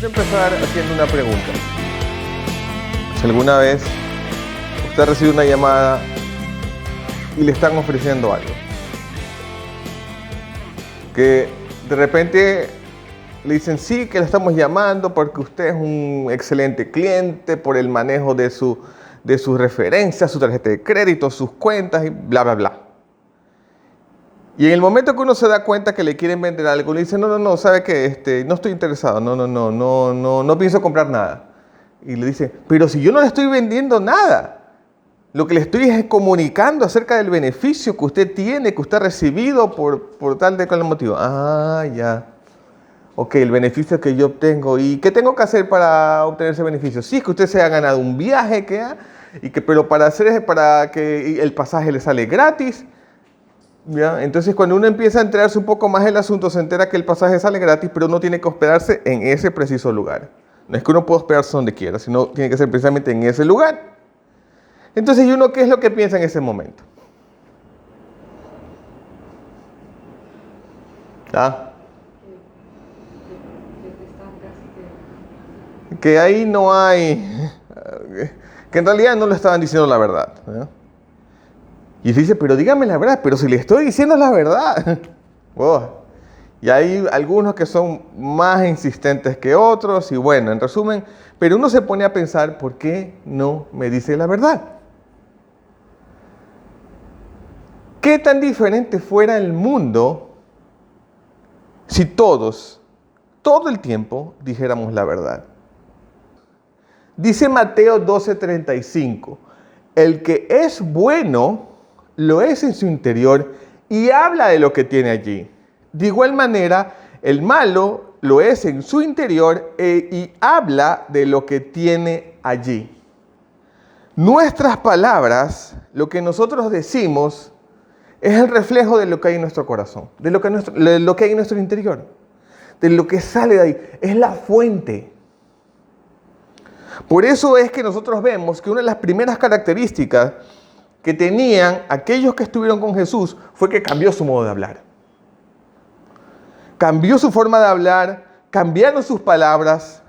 Quiero empezar haciendo una pregunta. Si alguna vez usted recibe una llamada y le están ofreciendo algo, que de repente le dicen sí, que le estamos llamando porque usted es un excelente cliente por el manejo de sus referencias, su tarjeta de crédito, sus cuentas y bla, bla, bla. Y en el momento que uno se da cuenta que le quieren vender algo, le dicen, no, ¿sabe qué? No estoy interesado, no pienso comprar nada. Y le dice, pero si yo no le estoy vendiendo nada, lo que le estoy es comunicando acerca del beneficio que usted tiene, que usted ha recibido por tal de cual motivo. Ah, ya. Ok, el beneficio que yo obtengo. ¿Y qué tengo que hacer para obtener ese beneficio? Sí, es que usted se ha ganado un viaje, pero para que el pasaje le sale gratis. ¿Ya? Entonces, cuando uno empieza a enterarse un poco más del asunto, se entera que el pasaje sale gratis, pero uno tiene que hospedarse en ese preciso lugar. No es que uno pueda hospedarse donde quiera, sino tiene que ser precisamente en ese lugar. Entonces, ¿y uno qué es lo que piensa en ese momento? ¿Ah? Que ahí no hay... Que en realidad no le estaban diciendo la verdad, ¿no? Y dice, pero dígame la verdad, pero si le estoy diciendo la verdad. Oh. Y hay algunos que son más insistentes que otros, y bueno, en resumen, pero uno se pone a pensar, ¿por qué no me dice la verdad? ¿Qué tan diferente fuera el mundo si todos, todo el tiempo, dijéramos la verdad? Dice Mateo 12:35, el que es bueno lo es en su interior y habla de lo que tiene allí. De igual manera, el malo lo es en su interior y habla de lo que tiene allí. Nuestras palabras, lo que nosotros decimos, es el reflejo de lo que hay en nuestro corazón, de lo que hay en nuestro interior, de lo que sale de ahí. Es la fuente. Por eso es que nosotros vemos que una de las primeras características que tenían aquellos que estuvieron con Jesús fue que cambió su modo de hablar. Cambió su forma de hablar, cambiaron sus palabras,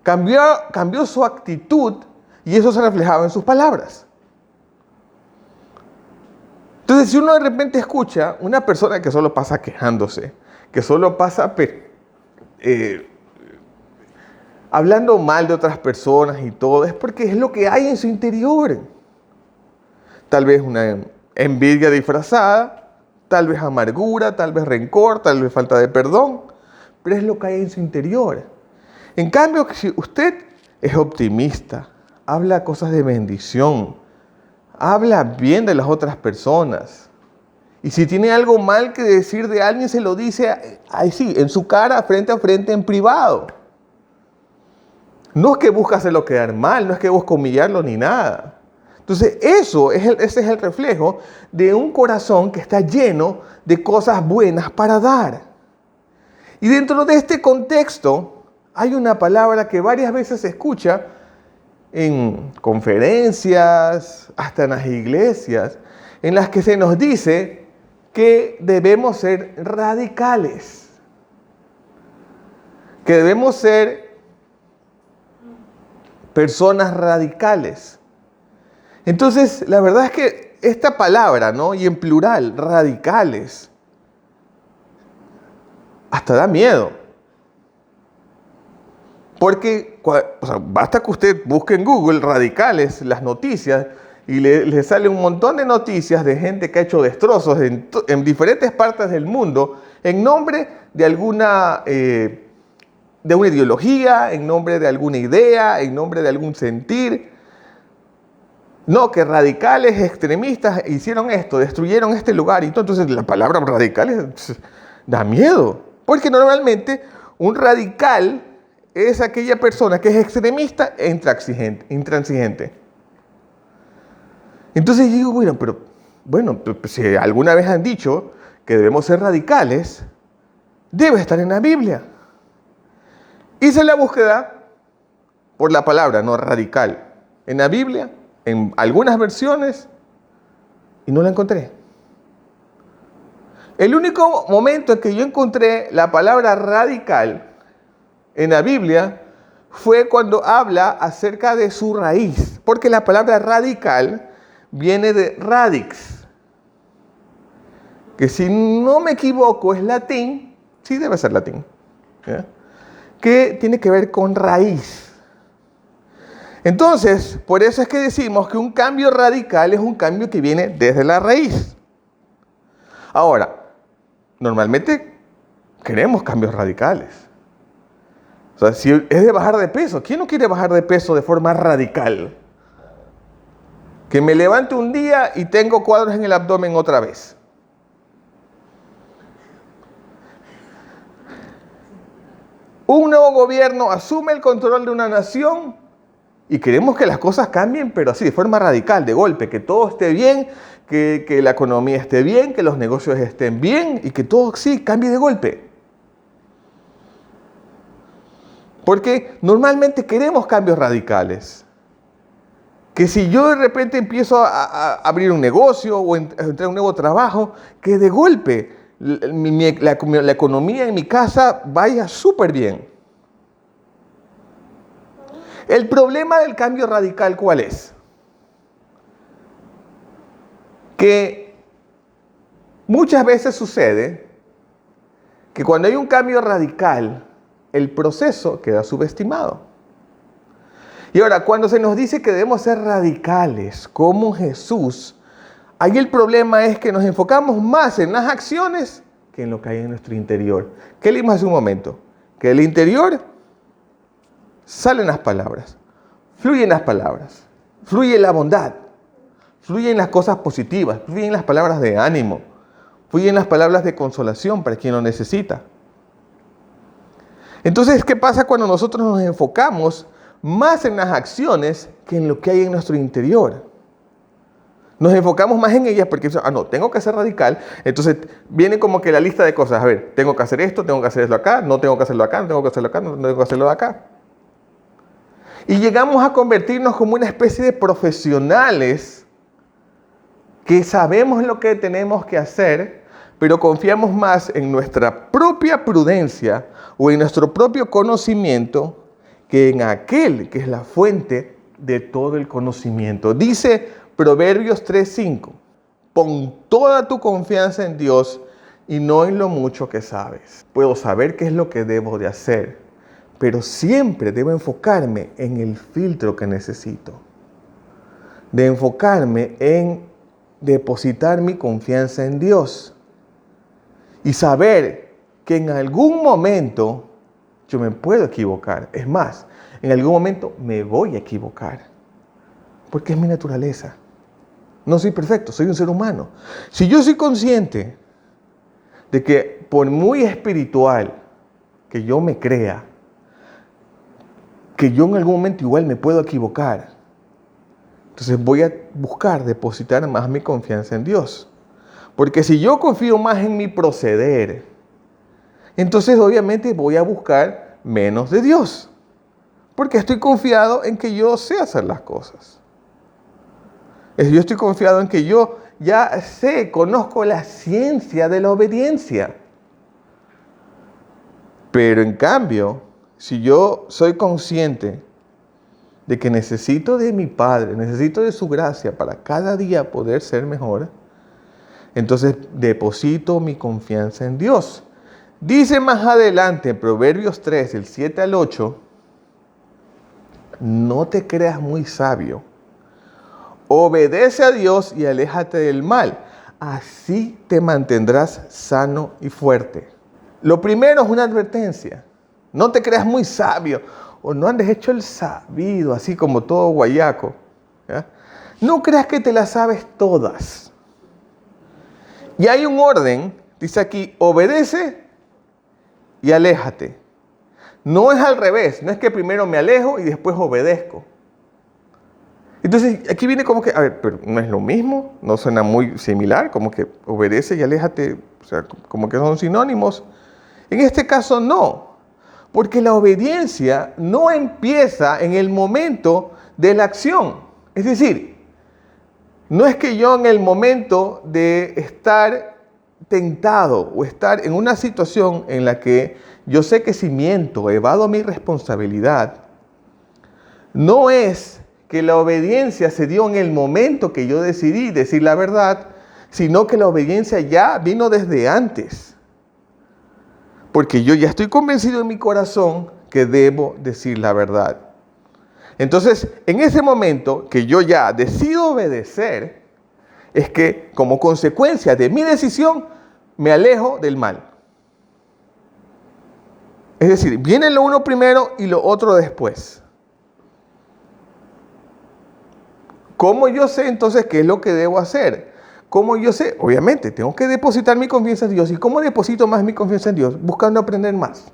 cambió su actitud y eso se reflejaba en sus palabras. Entonces, si uno de repente escucha una persona que solo pasa quejándose, que solo pasa hablando mal de otras personas y todo, es porque es lo que hay en su interior. Tal vez una envidia disfrazada, tal vez amargura, tal vez rencor, tal vez falta de perdón, pero es lo que hay en su interior. En cambio, si usted es optimista, habla cosas de bendición, habla bien de las otras personas, y si tiene algo mal que decir de alguien, se lo dice ahí sí, en su cara, frente a frente, en privado. No es que busca hacerlo quedar mal, no es que busca humillarlo ni nada. Entonces, ese es el reflejo de un corazón que está lleno de cosas buenas para dar. Y dentro de este contexto, hay una palabra que varias veces se escucha en conferencias, hasta en las iglesias, en las que se nos dice que debemos ser radicales. Que debemos ser personas radicales. Entonces, la verdad es que esta palabra, ¿no? Y en plural, radicales, hasta da miedo. Porque basta que usted busque en Google radicales, las noticias, y le sale un montón de noticias de gente que ha hecho destrozos en diferentes partes del mundo en nombre de alguna ideología, en nombre de alguna idea, en nombre de algún sentir. No, que radicales extremistas hicieron esto, destruyeron este lugar y todo. Entonces la palabra radicales da miedo. Porque normalmente un radical es aquella persona que es extremista e intransigente. Entonces digo, bueno, si alguna vez han dicho que debemos ser radicales, debe estar en la Biblia. Hice la búsqueda por la palabra, no radical, en la Biblia, en algunas versiones, y no la encontré. El único momento en que yo encontré la palabra radical en la Biblia fue cuando habla acerca de su raíz, porque la palabra radical viene de radix, que si no me equivoco es latín, sí debe ser latín, ¿ya? Que tiene que ver con raíz. Entonces, por eso es que decimos que un cambio radical es un cambio que viene desde la raíz. Ahora, normalmente queremos cambios radicales. O sea, si es de bajar de peso, ¿quién no quiere bajar de peso de forma radical? Que me levante un día y tengo cuadros en el abdomen otra vez. Un nuevo gobierno asume el control de una nación y queremos que las cosas cambien, pero así, de forma radical, de golpe, que todo esté bien, que la economía esté bien, que los negocios estén bien y que todo sí cambie de golpe. Porque normalmente queremos cambios radicales. Que si yo de repente empiezo a abrir un negocio o entrar a un nuevo trabajo, que de golpe la economía en mi casa vaya súper bien. El problema del cambio radical, ¿cuál es? Que muchas veces sucede que cuando hay un cambio radical, el proceso queda subestimado. Y ahora, cuando se nos dice que debemos ser radicales como Jesús, ahí el problema es que nos enfocamos más en las acciones que en lo que hay en nuestro interior. ¿Qué leímos hace un momento? Que del interior salen las palabras, fluyen las palabras, fluye la bondad, fluyen las cosas positivas, fluyen las palabras de ánimo, fluyen las palabras de consolación para quien lo necesita. Entonces, ¿qué pasa cuando nosotros nos enfocamos más en las acciones que en lo que hay en nuestro interior? Nos enfocamos más en ellas porque, no, tengo que ser radical. Entonces, viene como que la lista de cosas. A ver, tengo que hacer esto, tengo que hacer esto acá, no tengo que hacerlo acá, no tengo que hacerlo acá, no tengo que hacerlo de acá. Y llegamos a convertirnos como una especie de profesionales que sabemos lo que tenemos que hacer, pero confiamos más en nuestra propia prudencia o en nuestro propio conocimiento que en aquel que es la fuente de todo el conocimiento. Dice Proverbios 3:5, pon toda tu confianza en Dios y no en lo mucho que sabes. Puedo saber qué es lo que debo de hacer, pero siempre debo enfocarme en el filtro que necesito. De enfocarme en depositar mi confianza en Dios. Y saber que en algún momento yo me puedo equivocar. Es más, en algún momento me voy a equivocar. Porque es mi naturaleza. No soy perfecto, soy un ser humano. Si yo soy consciente de que por muy espiritual que yo me crea, que yo en algún momento igual me puedo equivocar, entonces voy a buscar depositar más mi confianza en Dios. Porque si yo confío más en mi proceder, entonces obviamente voy a buscar menos de Dios. Porque estoy confiado en que yo sé hacer las cosas. Yo estoy confiado en que yo ya conozco la ciencia de la obediencia. Pero en cambio, si yo soy consciente de que necesito de mi Padre, necesito de su gracia para cada día poder ser mejor, entonces deposito mi confianza en Dios. Dice más adelante en Proverbios 3, el 7 al 8, no te creas muy sabio. Obedece a Dios y aléjate del mal. Así te mantendrás sano y fuerte. Lo primero es una advertencia. No te creas muy sabio o no andes hecho el sabido, así como todo guayaco. ¿Ya? No creas que te las sabes todas. Y hay un orden, dice aquí, obedece y aléjate. No es al revés, no es que primero me alejo y después obedezco. Entonces, aquí viene como que, a ver, pero no es lo mismo, no suena muy similar, como que obedece y aléjate, o sea, como que son sinónimos. En este caso no, porque la obediencia no empieza en el momento de la acción. Es decir, no es que yo en el momento de estar tentado o estar en una situación en la que yo sé que si miento, evado mi responsabilidad, no es que la obediencia se dio en el momento que yo decidí decir la verdad, sino que la obediencia ya vino desde antes. Porque yo ya estoy convencido en mi corazón que debo decir la verdad. Entonces, en ese momento que yo ya decido obedecer, es que como consecuencia de mi decisión, me alejo del mal. Es decir, viene lo uno primero y lo otro después. ¿Cómo yo sé entonces qué es lo que debo hacer? ¿Cómo yo sé? Obviamente, tengo que depositar mi confianza en Dios. ¿Y cómo deposito más mi confianza en Dios? Buscando aprender más.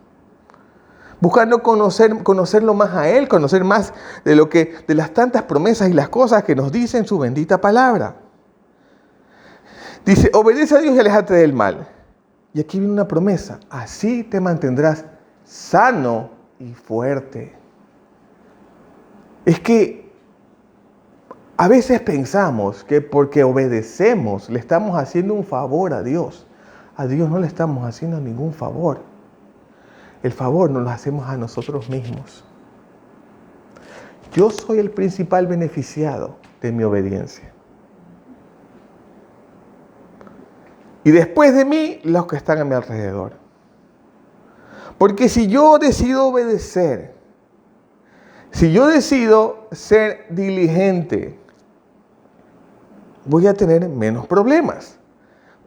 Buscando conocerlo más a Él, conocer más de las tantas promesas y las cosas que nos dice en su bendita palabra. Dice, obedece a Dios y aléjate del mal. Y aquí viene una promesa. Así te mantendrás sano y fuerte. Es que a veces pensamos que porque obedecemos le estamos haciendo un favor a Dios. A Dios no le estamos haciendo ningún favor. El favor nos lo hacemos a nosotros mismos. Yo soy el principal beneficiado de mi obediencia. Y después de mí, los que están a mi alrededor. Porque si yo decido obedecer, si yo decido ser diligente, voy a tener menos problemas.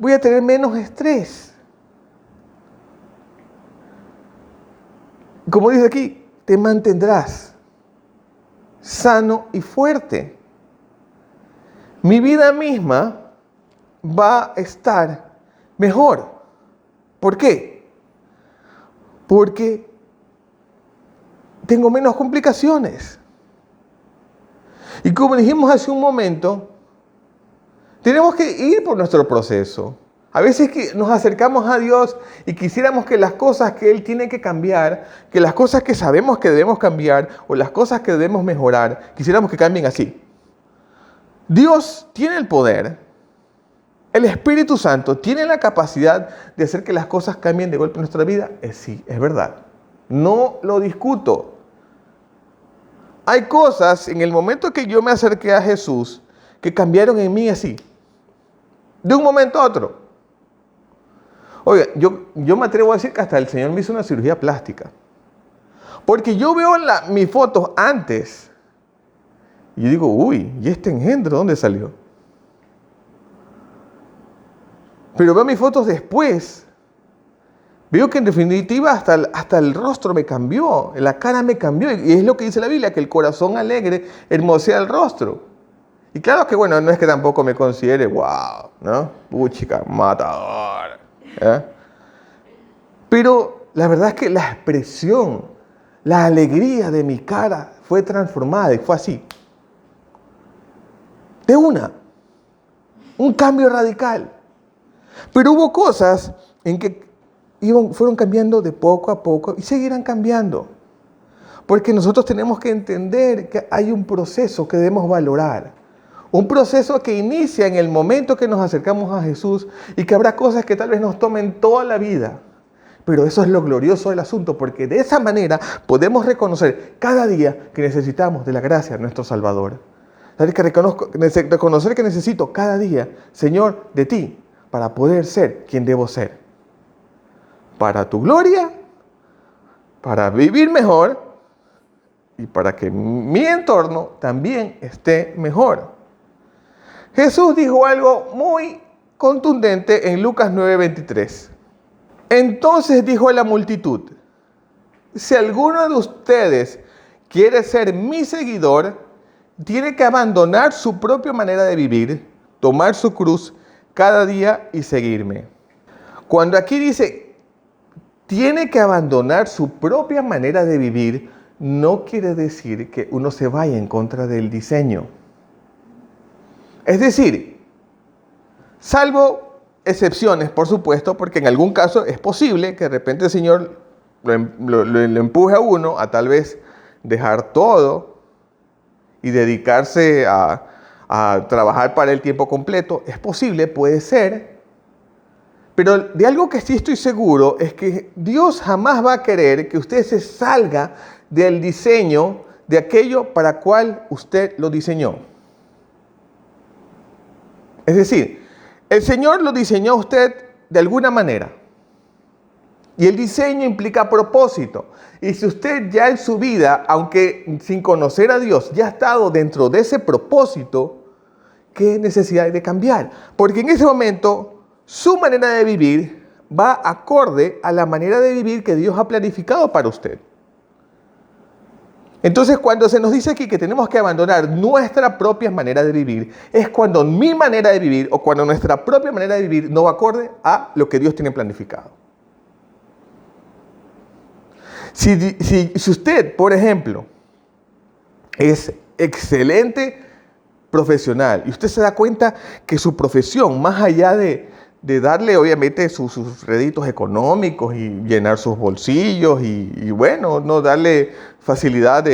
Voy a tener menos estrés. Como dice aquí, te mantendrás sano y fuerte. Mi vida misma va a estar mejor. ¿Por qué? Porque tengo menos complicaciones. Y como dijimos hace un momento, tenemos que ir por nuestro proceso. A veces que nos acercamos a Dios y quisiéramos que las cosas que Él tiene que cambiar, que las cosas que sabemos que debemos cambiar o las cosas que debemos mejorar, quisiéramos que cambien así. Dios tiene el poder, el Espíritu Santo tiene la capacidad de hacer que las cosas cambien de golpe en nuestra vida. Sí, es verdad. No lo discuto. Hay cosas en el momento que yo me acerqué a Jesús que cambiaron en mí así, de un momento a otro. Oiga, yo me atrevo a decir que hasta el Señor me hizo una cirugía plástica. Porque yo veo mis fotos antes y yo digo, uy, ¿y este engendro dónde salió? Pero veo mis fotos después. Veo que en definitiva hasta el rostro me cambió, la cara me cambió. Y es lo que dice la Biblia, que el corazón alegre hermosea el rostro. Y claro que bueno, no es que tampoco me considere, wow, ¿no? Puchica, matador. Pero la verdad es que la expresión, la alegría de mi cara fue transformada y fue así. De un cambio radical. Pero hubo cosas en que fueron cambiando de poco a poco y seguirán cambiando. Porque nosotros tenemos que entender que hay un proceso que debemos valorar. Un proceso que inicia en el momento que nos acercamos a Jesús y que habrá cosas que tal vez nos tomen toda la vida. Pero eso es lo glorioso del asunto, porque de esa manera podemos reconocer cada día que necesitamos de la gracia de nuestro Salvador. Reconocer que necesito cada día, Señor, de ti, para poder ser quien debo ser. Para tu gloria, para vivir mejor y para que mi entorno también esté mejor. Jesús dijo algo muy contundente en Lucas 9:23. Entonces dijo a la multitud, si alguno de ustedes quiere ser mi seguidor, tiene que abandonar su propia manera de vivir, tomar su cruz cada día y seguirme. Cuando aquí dice, tiene que abandonar su propia manera de vivir, no quiere decir que uno se vaya en contra del diseño. Es decir, salvo excepciones, por supuesto, porque en algún caso es posible que de repente el Señor lo empuje a uno a tal vez dejar todo y dedicarse a trabajar para el tiempo completo. Es posible, puede ser, Pero de algo que sí estoy seguro es que Dios jamás va a querer que usted se salga del diseño de aquello para cual usted lo diseñó. Es decir, el Señor lo diseñó a usted de alguna manera. Y el diseño implica propósito. Y si usted ya en su vida, aunque sin conocer a Dios, ya ha estado dentro de ese propósito, ¿qué necesidad hay de cambiar? Porque en ese momento, su manera de vivir va acorde a la manera de vivir que Dios ha planificado para usted. Entonces, cuando se nos dice aquí que tenemos que abandonar nuestra propia manera de vivir, es cuando mi manera de vivir o cuando nuestra propia manera de vivir no va acorde a lo que Dios tiene planificado. Si usted, por ejemplo, es excelente profesional y usted se da cuenta que su profesión, más allá de darle obviamente sus réditos económicos y llenar sus bolsillos y bueno, no darle facilidad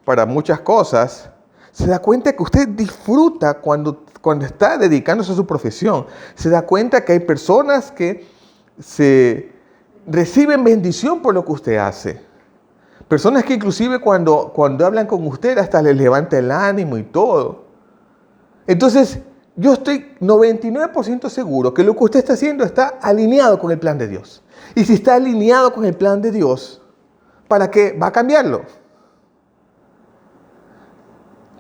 para muchas cosas, se da cuenta que usted disfruta cuando está dedicándose a su profesión. Se da cuenta que hay personas que reciben bendición por lo que usted hace. Personas que inclusive cuando hablan con usted hasta les levanta el ánimo y todo. Entonces, yo estoy 99% seguro que lo que usted está haciendo está alineado con el plan de Dios. Y si está alineado con el plan de Dios, ¿para qué va a cambiarlo?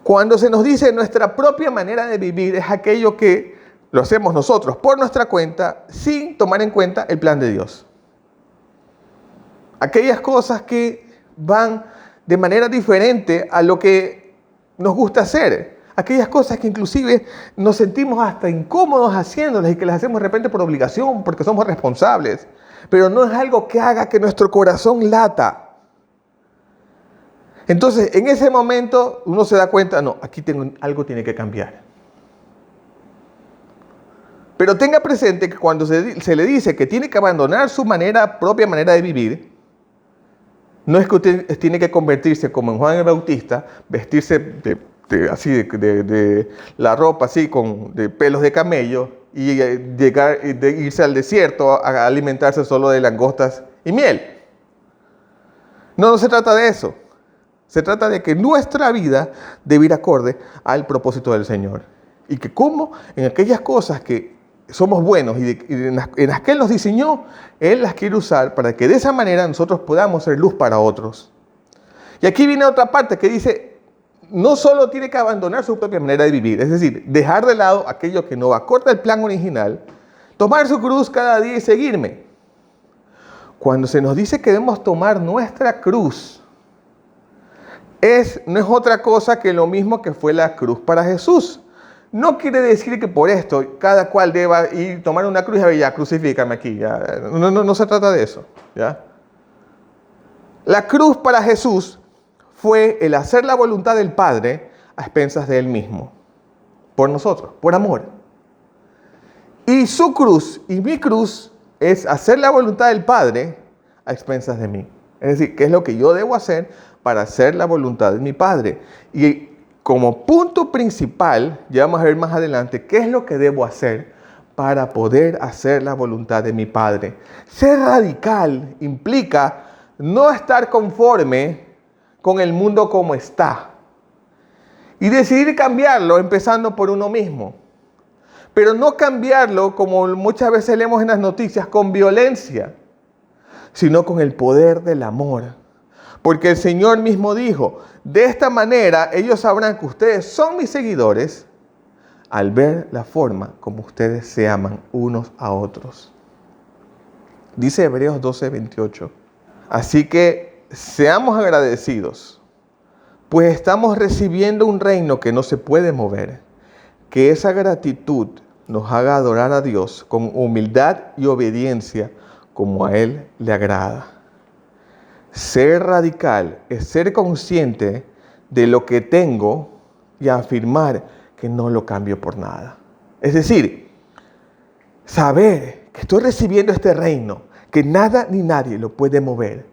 Cuando se nos dice nuestra propia manera de vivir es aquello que lo hacemos nosotros por nuestra cuenta sin tomar en cuenta el plan de Dios. Aquellas cosas que van de manera diferente a lo que nos gusta hacer. Aquellas cosas que inclusive nos sentimos hasta incómodos haciéndolas y que las hacemos de repente por obligación, porque somos responsables. Pero no es algo que haga que nuestro corazón lata. Entonces, en ese momento uno se da cuenta, no, aquí algo tiene que cambiar. Pero tenga presente que cuando se le dice que tiene que abandonar su propia manera de vivir, no es que usted tiene que convertirse como en Juan el Bautista, vestirse de la ropa así de pelos de camello y irse al desierto a alimentarse solo de langostas y miel. No se trata de eso. Se trata de que nuestra vida debe ir acorde al propósito del Señor. Y que como en aquellas cosas que somos buenos y en las que Él nos diseñó, Él las quiere usar para que de esa manera nosotros podamos ser luz para otros. Y aquí viene otra parte que dice, no solo tiene que abandonar su propia manera de vivir, es decir, dejar de lado aquello que no va acorde al plan original, tomar su cruz cada día y seguirme. Cuando se nos dice que debemos tomar nuestra cruz, no es otra cosa que lo mismo que fue la cruz para Jesús. No quiere decir que por esto cada cual deba ir tomar una cruz y ya crucifícame aquí. Ya. No se trata de eso. ¿Ya? La cruz para Jesús fue el hacer la voluntad del Padre a expensas de Él mismo. Por nosotros, por amor. Y su cruz y mi cruz es hacer la voluntad del Padre a expensas de mí. Es decir, ¿qué es lo que yo debo hacer para hacer la voluntad de mi Padre? Y como punto principal, ya vamos a ver más adelante, ¿qué es lo que debo hacer para poder hacer la voluntad de mi Padre? Ser radical implica no estar conforme con el mundo como está y decidir cambiarlo empezando por uno mismo. Pero no cambiarlo, como muchas veces leemos en las noticias, con violencia, sino con el poder del amor. Porque el Señor mismo dijo, de esta manera ellos sabrán que ustedes son mis seguidores al ver la forma como ustedes se aman unos a otros. Dice Hebreos 12:28. Así que seamos agradecidos, pues estamos recibiendo un reino que no se puede mover. Que esa gratitud nos haga adorar a Dios con humildad y obediencia como a Él le agrada. Ser radical es ser consciente de lo que tengo y afirmar que no lo cambio por nada. Es decir, saber que estoy recibiendo este reino, que nada ni nadie lo puede mover.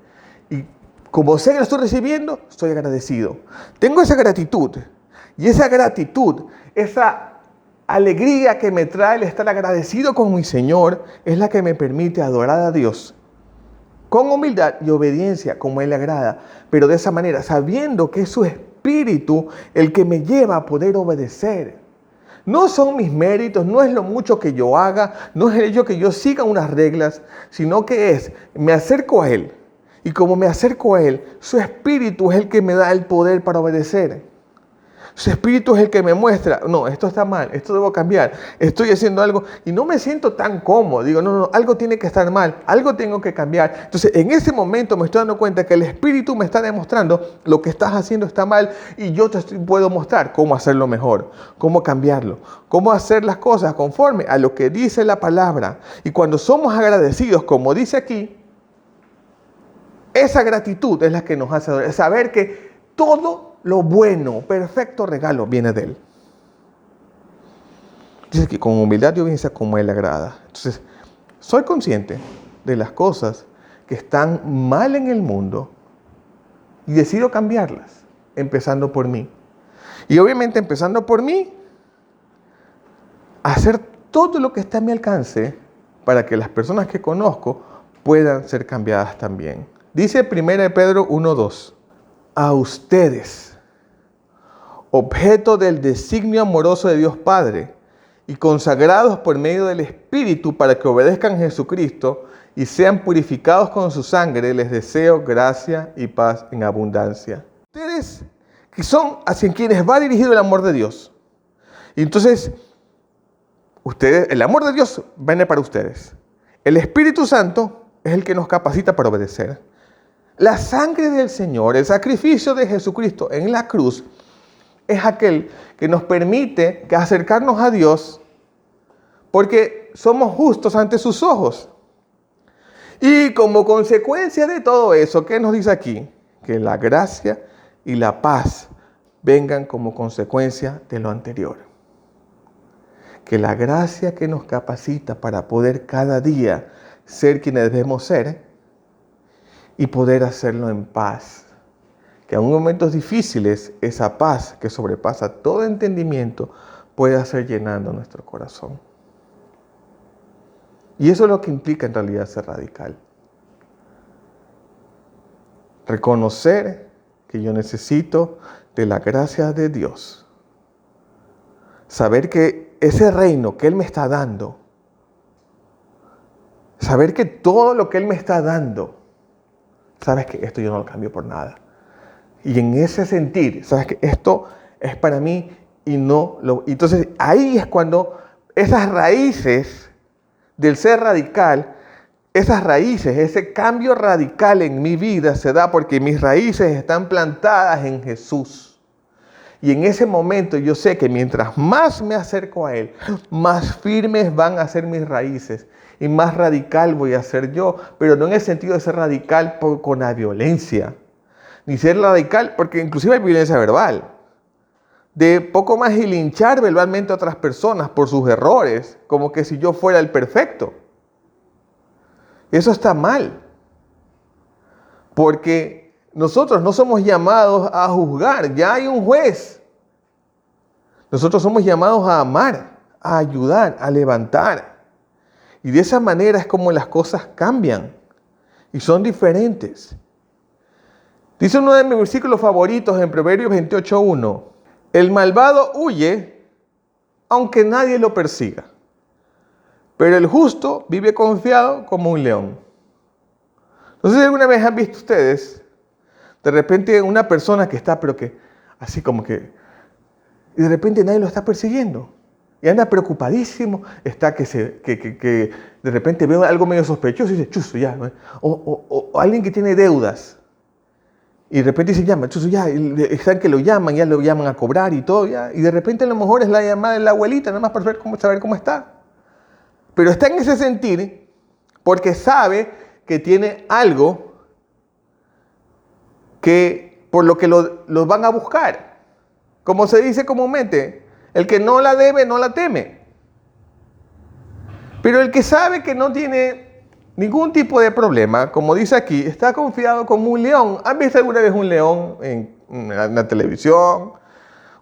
Y como sé que lo estoy recibiendo, estoy agradecido. Tengo esa gratitud. Y esa gratitud, esa alegría que me trae el estar agradecido con mi Señor es la que me permite adorar a Dios con humildad y obediencia como Él le agrada, pero de esa manera, sabiendo que es su Espíritu el que me lleva a poder obedecer. No son mis méritos, no es lo mucho que yo haga, no es el hecho que yo siga unas reglas, sino que me acerco a Él. Y como me acerco a Él, su Espíritu es el que me da el poder para obedecer. Su Espíritu es el que me muestra, no, esto está mal, esto debo cambiar, estoy haciendo algo y no me siento tan cómodo. Digo, no, algo tiene que estar mal, algo tengo que cambiar. Entonces, en ese momento me estoy dando cuenta que el Espíritu me está demostrando lo que estás haciendo está mal y yo puedo mostrar cómo hacerlo mejor, cómo cambiarlo, cómo hacer las cosas conforme a lo que dice la palabra. Y cuando somos agradecidos, como dice aquí, esa gratitud es la que nos hace adorar, saber que todo lo bueno, perfecto regalo viene de Él. Dice que con humildad y obediencia como Él le agrada. Entonces, soy consciente de las cosas que están mal en el mundo y decido cambiarlas, empezando por mí. Y obviamente empezando por mí, hacer todo lo que está a mi alcance para que las personas que conozco puedan ser cambiadas también. Dice 1 Pedro 1:2. A ustedes, objeto del designio amoroso de Dios Padre, y consagrados por medio del Espíritu para que obedezcan a Jesucristo y sean purificados con su sangre, les deseo gracia y paz en abundancia. Ustedes que son hacia quienes va dirigido el amor de Dios. Y entonces, el amor de Dios viene para ustedes. El Espíritu Santo es el que nos capacita para obedecer. La sangre del Señor, el sacrificio de Jesucristo en la cruz, es aquel que nos permite acercarnos a Dios porque somos justos ante sus ojos. Y como consecuencia de todo eso, ¿qué nos dice aquí? Que la gracia y la paz vengan como consecuencia de lo anterior. Que la gracia que nos capacita para poder cada día ser quienes debemos ser y poder hacerlo en paz. Que en momentos difíciles esa paz que sobrepasa todo entendimiento pueda ser llenando nuestro corazón. Y eso es lo que implica en realidad ser radical. Reconocer que yo necesito de la gracia de Dios. Saber que ese reino que Él me está dando, saber que todo lo que Él me está dando, sabes que esto yo no lo cambio por nada. Y en ese sentir, sabes que esto es para mí y no lo... Entonces ahí es cuando esas raíces del ser radical, esas raíces, ese cambio radical en mi vida se da porque mis raíces están plantadas en Jesús. Y en ese momento yo sé que mientras más me acerco a Él, más firmes van a ser mis raíces y más radical voy a ser yo, pero no en el sentido de ser radical con la violencia, ni ser radical porque inclusive hay violencia verbal, de poco más y linchar verbalmente a otras personas por sus errores, como que si yo fuera el perfecto. Eso está mal, porque nosotros no somos llamados a juzgar, ya hay un juez. Nosotros somos llamados a amar, a ayudar, a levantar. Y de esa manera es como las cosas cambian y son diferentes. Dice uno de mis versículos favoritos en Proverbios 28:1. El malvado huye aunque nadie lo persiga, pero el justo vive confiado como un león. No sé si alguna vez han visto ustedes, de repente una persona que está, pero que así como que, y de repente nadie lo está persiguiendo. Y anda preocupadísimo, está que de repente ve algo medio sospechoso y dice, chuzo, ya. O alguien que tiene deudas. Y de repente se llama, chuzo, ya. Están que ya lo llaman a cobrar y todo, ya. Y de repente a lo mejor es la llamada de la abuelita, nada más para saber cómo está. Pero está en ese sentir porque sabe que tiene algo que por lo que los van a buscar. Como se dice comúnmente, el que no la debe, no la teme. Pero el que sabe que no tiene ningún tipo de problema, como dice aquí, está confiado como un león. ¿Han visto alguna vez un león en la televisión?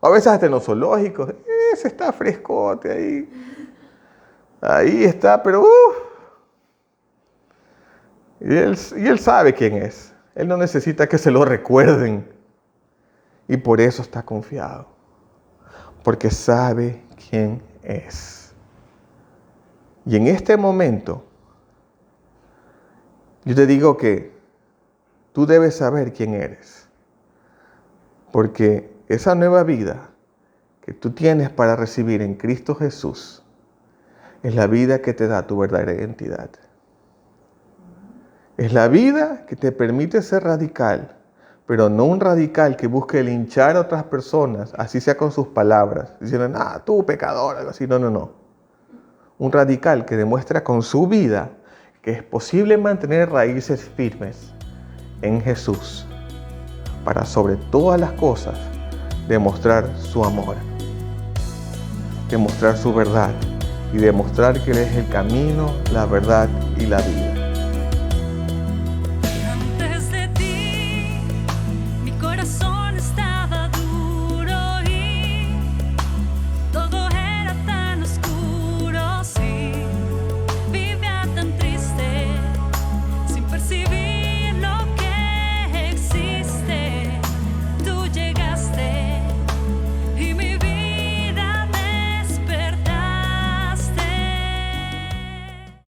O a veces hasta en los zoológicos. ese está frescote ahí. Ahí está, pero y él sabe quién es. Él no necesita que se lo recuerden. Y por eso está confiado. Porque sabe quién es. Y en este momento, yo te digo que tú debes saber quién eres. Porque esa nueva vida que tú tienes para recibir en Cristo Jesús es la vida que te da tu verdadera identidad. Es la vida que te permite ser radical, pero no un radical que busque linchar a otras personas, así sea con sus palabras, diciendo, tú pecador, algo así. No. Un radical que demuestra con su vida que es posible mantener raíces firmes en Jesús para sobre todas las cosas demostrar su amor, demostrar su verdad y demostrar que Él es el camino, la verdad y la vida.